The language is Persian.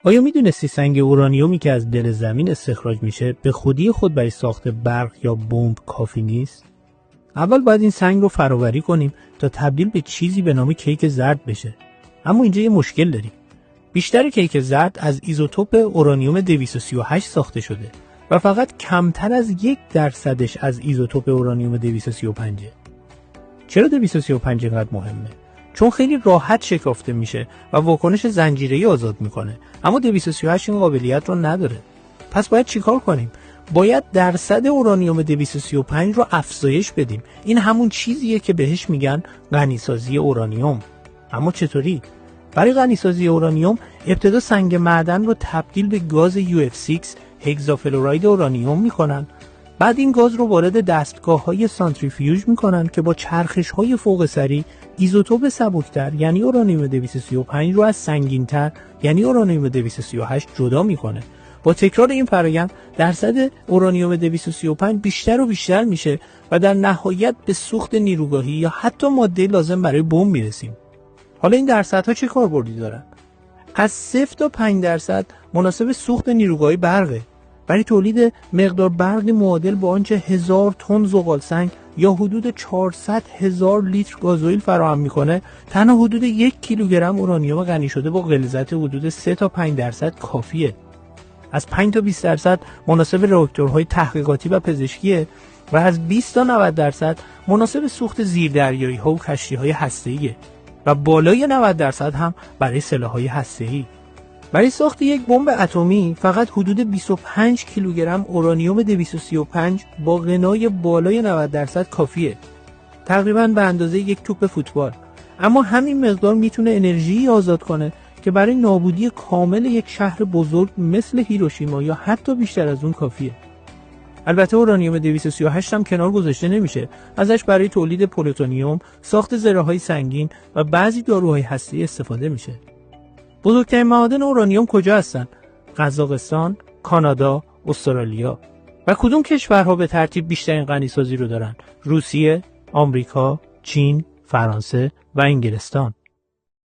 آیا میدونستی سنگ اورانیومی که از دل زمین استخراج میشه به خودی خود برای ساخت برق یا بمب کافی نیست؟ اول باید این سنگ رو فراوری کنیم تا تبدیل به چیزی به نام کیک زرد بشه. اما اینجا یه مشکل داریم. بیشتر کیک زرد از ایزوتوپ اورانیوم 238 ساخته شده و فقط کمتر از 1% از ایزوتوپ اورانیوم 235. چرا 235 اینقدر مهمه؟ چون خیلی راحت شکافته میشه و واکنش زنجیره‌ای آزاد میکنه، اما 238 این قابلیت رو نداره. پس باید چیکار کنیم؟ باید درصد اورانیوم 235 رو افزایش بدیم. این همون چیزیه که بهش میگن غنیسازی اورانیوم. اما چطوری؟ برای غنیسازی اورانیوم ابتدا سنگ معدن رو تبدیل به گاز UF6 هگزافلوراید اورانیوم میکنن. بعد این گاز رو وارد دستگاه‌های سانتریفیوژ میکنن که با چرخش‌های فوق سری ایزوتوپ سبکتر یعنی اورانیوم 235 رو از سنگین‌تر یعنی اورانیوم 238 جدا میکنه. با تکرار این فرآیند درصد اورانیوم 235 بیشتر و بیشتر میشه و در نهایت به سوخت نیروگاهی یا حتی ماده لازم برای بمب میرسیم. حالا این درصدها چه کاربردی دارن؟ از 0 تا 5% مناسب سوخت نیروگاهی برقه. برای تولید مقدار برقی معادل با آنچه 1000 تن زغال سنگ یا حدود 400,000 لیتر گازوئیل فراهم میکنه، تنها حدود 1 کیلوگرم اورانیوم غنی شده با غلظت حدود 3 تا 5% کافیه. از 5 تا 20% مناسب راکتورهای تحقیقاتی و پزشکیه و از 20 تا 90% مناسب سوخت زیردریایی ها و کشتی های هسته‌ایه و بالای 90% هم برای سلاح‌های هسته‌ای. برای ساخت یک بمب اتمی فقط حدود 25 کیلوگرم اورانیوم 235 با غنای بالای 90% کافیه. تقریباً به اندازه یک توپ فوتبال. اما همین مقدار میتونه انرژی آزاد کنه که برای نابودی کامل یک شهر بزرگ مثل هیروشیما یا حتی بیشتر از اون کافیه. البته اورانیوم 238 هم کنار گذاشته نمیشه. ازش برای تولید پلوتونیوم، ساخت زره‌های سنگین و بعضی داروهای هسته‌ای استفاده میشه. بزرگترین معادن اورانیوم کجا هستن؟ قزاقستان، کانادا، استرالیا. و کدوم کشورها به ترتیب بیشترین غنیسازی رو دارن؟ روسیه، آمریکا، چین، فرانسه و انگلستان.